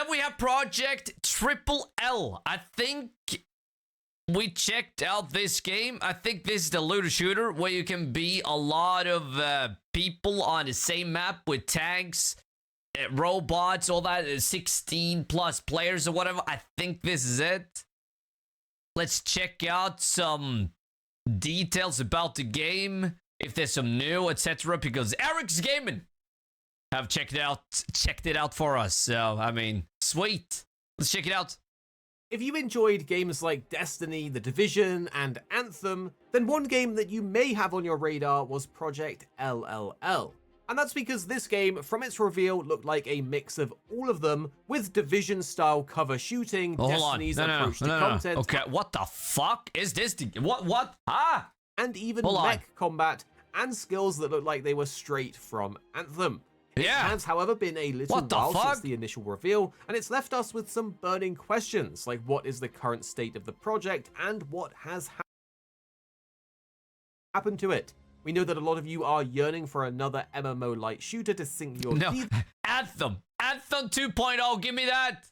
then we have Project Lll. I think we checked out this game. I think this is the looter shooter where you can be a lot of people on the same map with tanks, robots, all that, 16 plus players or whatever. I think this is it. Let's check out some details about the game, if there's some new, etc. Because Arekkz Gaming have checked it out for us. So, I mean, sweet. Let's check it out. If you enjoyed games like Destiny, The Division, and Anthem, then one game that you may have on your radar was Project Lll. And that's because this game, from its reveal, looked like a mix of all of them, with Division-style cover shooting, Destiny's approach to content. Okay, what the fuck is this? What? Ah! And even mech combat and skills that look like they were straight from Anthem. It has, however, been a little while since the initial reveal, and it's left us with some burning questions, like what is the current state of the project and what has happened to it. We know that a lot of you are yearning for another MMO-like shooter to sink your teeth Anthem 2.0, give me that!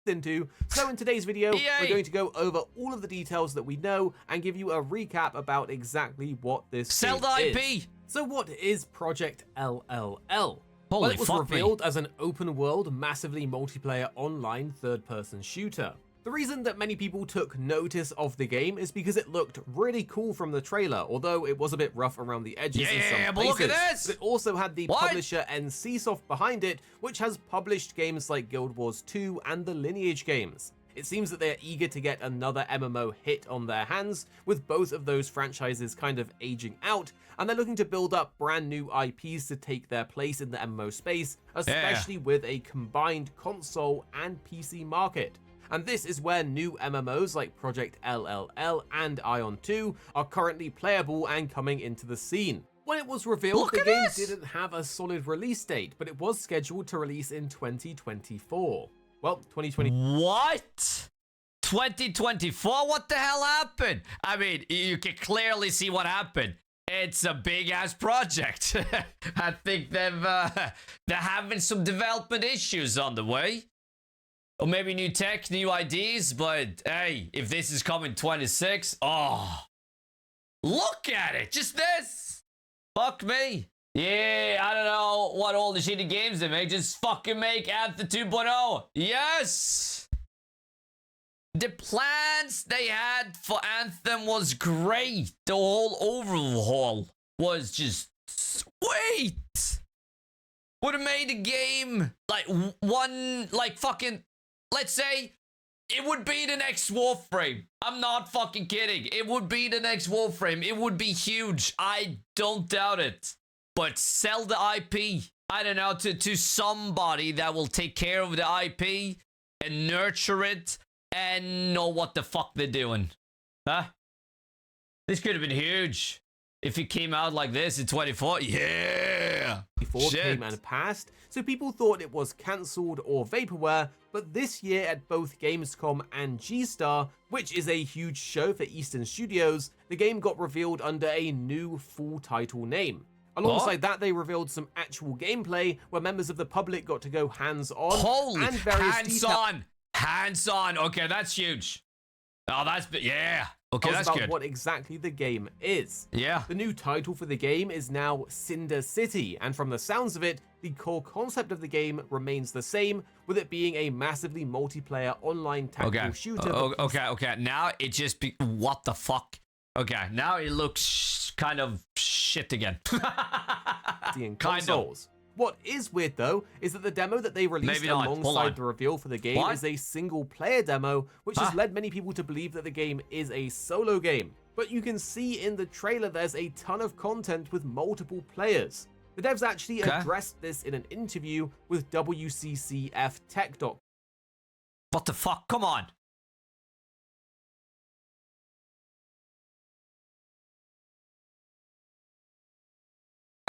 Into. So in today's video, we're going to go over all of the details that we know and give you a recap about exactly what this game is. IP! So what is Project Lll? Holy well, it was revealed as an open-world, massively multiplayer online third-person shooter. The reason that many people took notice of the game is because it looked really cool from the trailer, although it was a bit rough around the edges in some places. But look at this! But it also had the publisher NCSoft behind it, which has published games like Guild Wars 2 and the Lineage games. It seems that they're eager to get another MMO hit on their hands, with both of those franchises kind of aging out, and they're looking to build up brand new IPs to take their place in the MMO space, especially with a combined console and PC market. And this is where new MMOs like Project Lll and Ion 2 are currently playable and coming into the scene. When it was revealed, the game didn't have a solid release date, but it was scheduled to release in 2024. Well, 2020. What? 2024? What the hell happened? I mean, you can clearly see what happened. It's a big-ass project. I think they're having some development issues on the way. Or maybe new tech, new ideas, but hey, if this is coming 26, oh, look at it, just this. Fuck me. Yeah, I don't know what all the shitty games they make, just fucking make Anthem 2.0. Yes. The plans they had for Anthem was great. The whole overhaul was just sweet. Would have made the game like fucking, let's say, it would be the next Warframe. I'm not fucking kidding. It would be the next Warframe. It would be huge. I don't doubt it. But sell the IP, I don't know, to somebody that will take care of the IP and nurture it and know what the fuck they're doing. Huh? This could have been huge if it came out like this in 24. Yeah! Before came and passed, so people thought it was cancelled or vaporware, but this year at both Gamescom and G-Star, which is a huge show for Eastern Studios, the game got revealed under a new full title name. Alongside that, they revealed some actual gameplay where members of the public got to go hands-on and various hands-on! Hands-on! Okay, that's huge. Oh, that's... yeah. Okay, that's about good. What exactly the game is. Yeah. The new title for the game is now Cinder City, and from the sounds of it, the core concept of the game remains the same, with it being a massively multiplayer online tactical shooter. Okay. Now it just what the fuck? Okay, now it looks kind of shit again. Kind of. What is weird though is that the demo that they released alongside the reveal for the game is a single player demo, which has led many people to believe that the game is a solo game. But you can see in the trailer there's a ton of content with multiple players. The devs actually addressed this in an interview with WCCF-Tech.com. What the fuck? Come on.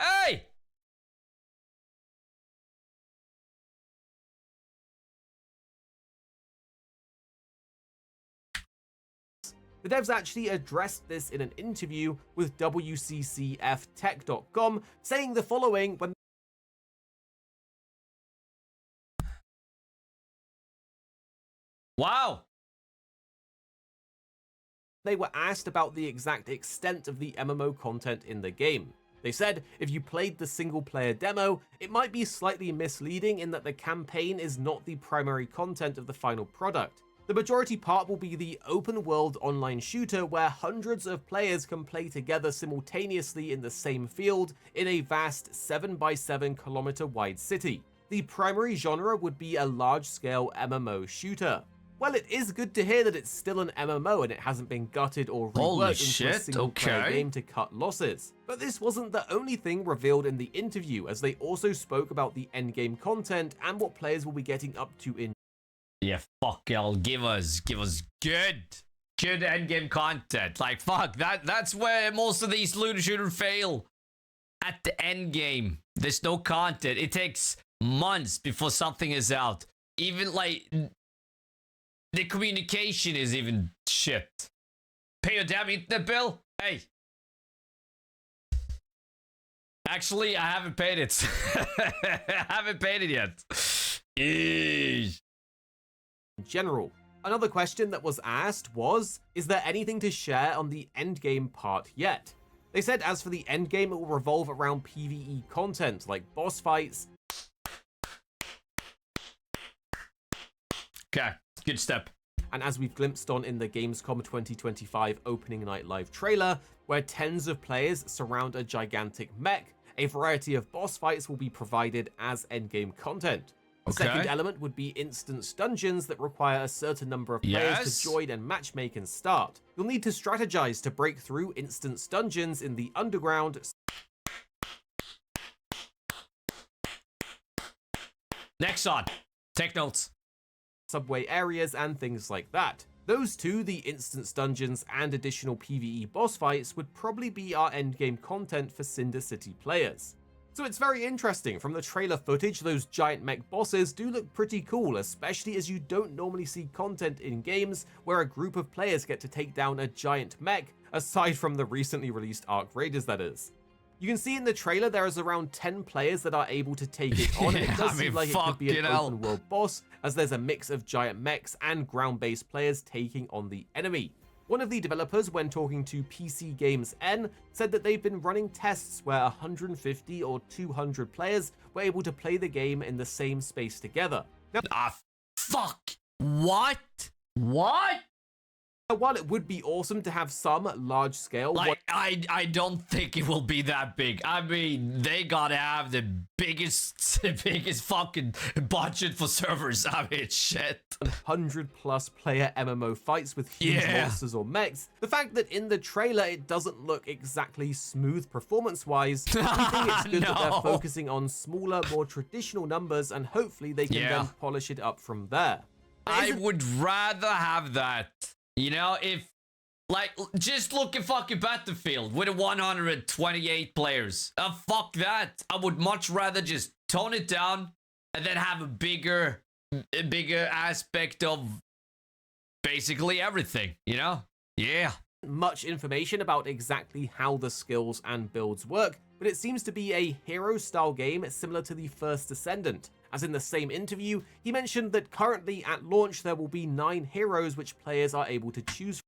Hey! The devs actually addressed this in an interview with WCCF-Tech.com, saying the following when Wow. They were asked about the exact extent of the MMO content in the game. They said if you played the single-player demo, it might be slightly misleading in that the campaign is not the primary content of the final product. The majority part will be the open-world online shooter where hundreds of players can play together simultaneously in the same field in a vast 7x7 kilometer wide city. The primary genre would be a large-scale MMO shooter. Well, it is good to hear that it's still an MMO and it hasn't been gutted or reworked into a single-player game to cut losses. But this wasn't the only thing revealed in the interview, as they also spoke about the endgame content and what players will be getting up to in. Yeah, fuck y'all, give us good endgame content. Like, fuck, that's where most of these looter shooters fail. At the endgame, there's no content. It takes months before something is out. Even, like, the communication is even shit. Pay your damn internet bill? Hey. Actually, I haven't paid it. I haven't paid it yet. Eesh. General. Another question that was asked was, is there anything to share on the endgame part yet? They said as for the endgame, it will revolve around PvE content like boss fights. Okay, good step. And as we've glimpsed on in the Gamescom 2025 opening night live trailer, where tens of players surround a gigantic mech, a variety of boss fights will be provided as endgame content. The second element would be instance dungeons that require a certain number of players to join and matchmake and start. You'll need to strategize to break through instance dungeons in the underground. Next on, take notes. Subway areas and things like that. Those two, the instance dungeons and additional PvE boss fights, would probably be our endgame content for Cinder City players. So it's very interesting. From the trailer footage, those giant mech bosses do look pretty cool, especially as you don't normally see content in games where a group of players get to take down a giant mech, aside from the recently released Ark Raiders, that is. You can see in the trailer there is around 10 players that are able to take it on, and it does seem like it could be an open world boss, as there's a mix of giant mechs and ground-based players taking on the enemy. One of the developers, when talking to PC Games N, said that they've been running tests where 150 or 200 players were able to play the game in the same space together. Now, fuck! What? What? While it would be awesome to have some large scale, I don't think it will be that big. I mean, they gotta have the biggest fucking budget for servers. I mean, shit. 100+ player MMO fights with huge monsters or mechs. The fact that in the trailer it doesn't look exactly smooth performance-wise, I think it's good that they're focusing on smaller, more traditional numbers, and hopefully they can then polish it up from there. I would rather have that. You know, if, like, just look at fucking Battlefield with 128 players. Fuck that. I would much rather just tone it down and then have a bigger aspect of basically everything, you know? Yeah. Much information about exactly how the skills and builds work, but it seems to be a hero-style game similar to the first Descendant. As in the same interview, he mentioned that currently at launch there will be 9 heroes which players are able to choose from.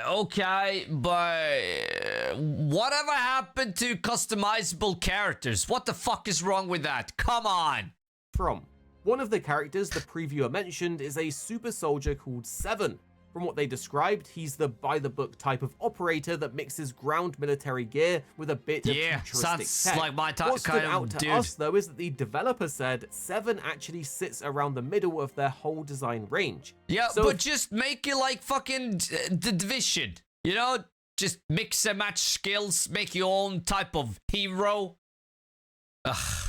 Okay, but whatever happened to customizable characters? What the fuck is wrong with that? Come on. One of the characters the previewer mentioned is a super soldier called Seven. From what they described, he's the by-the-book type of operator that mixes ground military gear with a bit of futuristic tech. Like my what stood out to us, though, is that the developer said Seven actually sits around the middle of their whole design range. Yeah, so but just make it like fucking The Division. You know? Just mix and match skills, make your own type of hero. Ugh.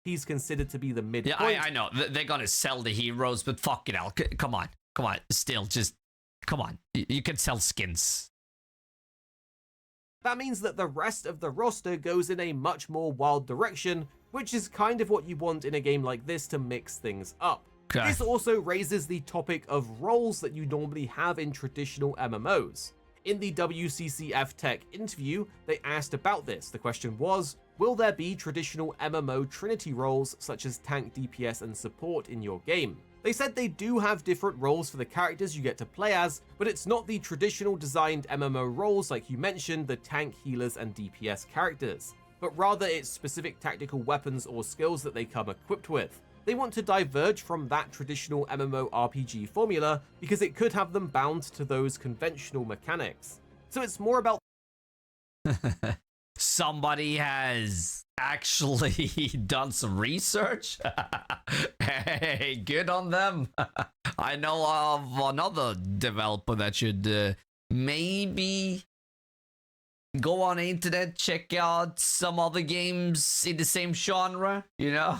He's considered to be the midpoint. Yeah, I know. They're gonna sell the heroes, but fucking hell. Come on. Still, just... Come on, you can sell skins. That means that the rest of the roster goes in a much more wild direction, which is kind of what you want in a game like this to mix things up. Okay. This also raises the topic of roles that you normally have in traditional MMOs. In the WCCF Tech interview, they asked about this. The question was, will there be traditional MMO Trinity roles such as tank, DPS, and support in your game? They said they do have different roles for the characters you get to play as, but it's not the traditional designed MMO roles like you mentioned, the tank, healers, and DPS characters, but rather it's specific tactical weapons or skills that they come equipped with. They want to diverge from that traditional MMORPG formula because it could have them bound to those conventional mechanics. So it's more about somebody has actually done some research. Hey, good on them. I know of another developer that should maybe go on the internet, check out some other games in the same genre, you know?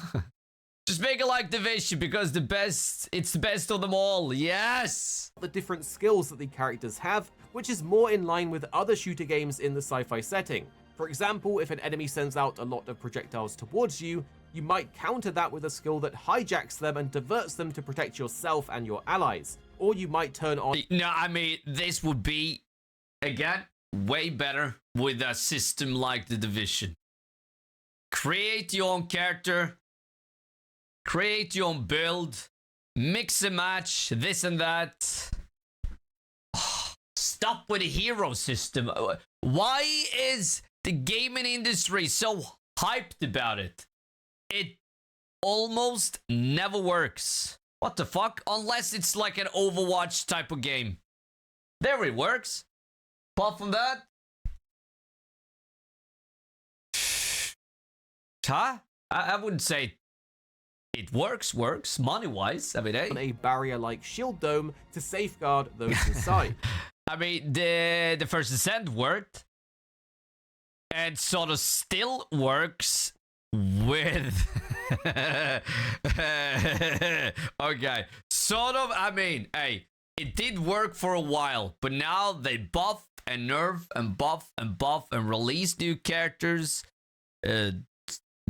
Just make it like Division because it's the best of them all. Yes! the different skills that the characters have, which is more in line with other shooter games in the sci-fi setting. For example, if an enemy sends out a lot of projectiles towards you, you might counter that with a skill that hijacks them and diverts them to protect yourself and your allies. Or you might turn on... No, I mean, this would be, again, way better with a system like the Division. Create your own character, create your own build, mix and match, this and that. Oh, stop with the hero system. Why is the gaming industry so hyped about it? It almost never works. What the fuck? Unless it's like an Overwatch type of game. There it works. Apart from that... Huh? I wouldn't say it works, money-wise. I mean, hey. a barrier-like shield dome to safeguard those inside. I mean, the first Ascent worked. And sort of still works with... okay. Sort of, I mean, hey, it did work for a while. But now they buff and nerf and buff and buff and release new characters.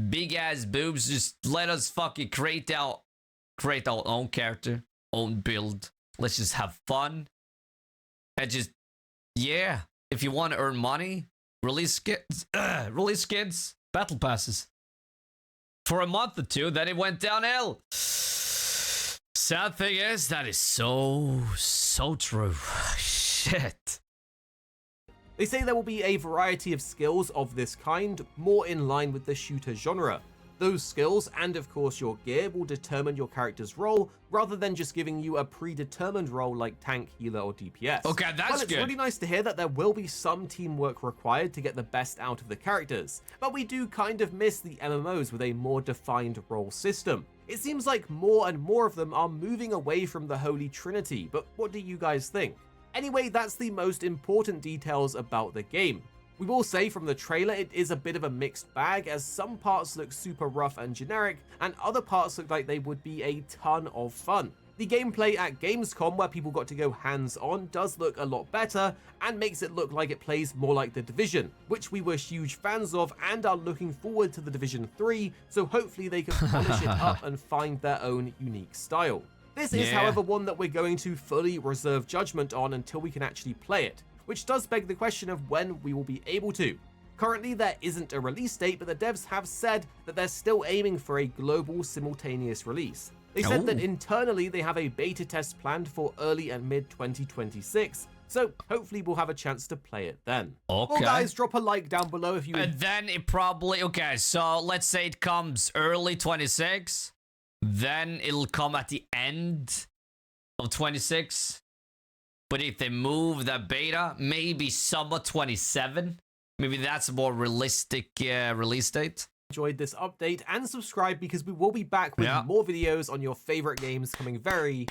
Big ass boobs, just let us fucking create our own character, own build. Let's just have fun. And just, yeah, if you want to earn money, release skins, battle passes. For a month or two, then it went downhill. Sad thing is, that is so true. Shit. They say there will be a variety of skills of this kind, more in line with the shooter genre. Those skills, and of course your gear, will determine your character's role, rather than just giving you a predetermined role like tank, healer, or DPS. Okay, that's well, it's really nice to hear that there will be some teamwork required to get the best out of the characters, but we do kind of miss the MMOs with a more defined role system. It seems like more and more of them are moving away from the Holy Trinity, but what do you guys think? Anyway, that's the most important details about the game. We will say from the trailer it is a bit of a mixed bag, as some parts look super rough and generic, and other parts look like they would be a ton of fun. The gameplay at Gamescom, where people got to go hands-on, does look a lot better, and makes it look like it plays more like The Division, which we were huge fans of and are looking forward to The Division 3, so hopefully they can polish it up and find their own unique style. This is, however, one that we're going to fully reserve judgment on until we can actually play it, which does beg the question of when we will be able to. Currently, there isn't a release date, but the devs have said that they're still aiming for a global simultaneous release. They said that internally they have a beta test planned for early and mid-2026, so hopefully we'll have a chance to play it then. Okay. Well, guys, drop a like down below if you... And then it probably... Okay, so let's say it comes early 26. Then it'll come at the end of 26. But if they move the beta, maybe summer 27. Maybe that's a more realistic release date. Enjoyed this update and subscribe because we will be back with more videos on your favorite games coming very,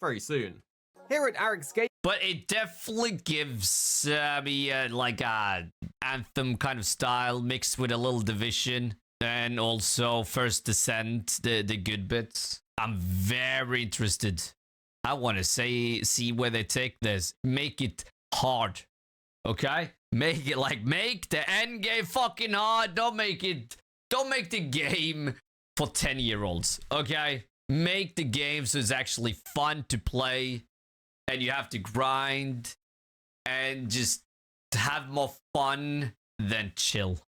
very soon. Here at Arekkz Gaming. But it definitely gives me like a Anthem kind of style mixed with a little Division. And also First Descent, the good bits. I'm very interested. I want to see where they take this. Make it hard. Okay? Make it like, make the end game fucking hard. Don't make the game for 10-year-olds. Okay? Make the game so it's actually fun to play. And you have to grind. and just have more fun than chill.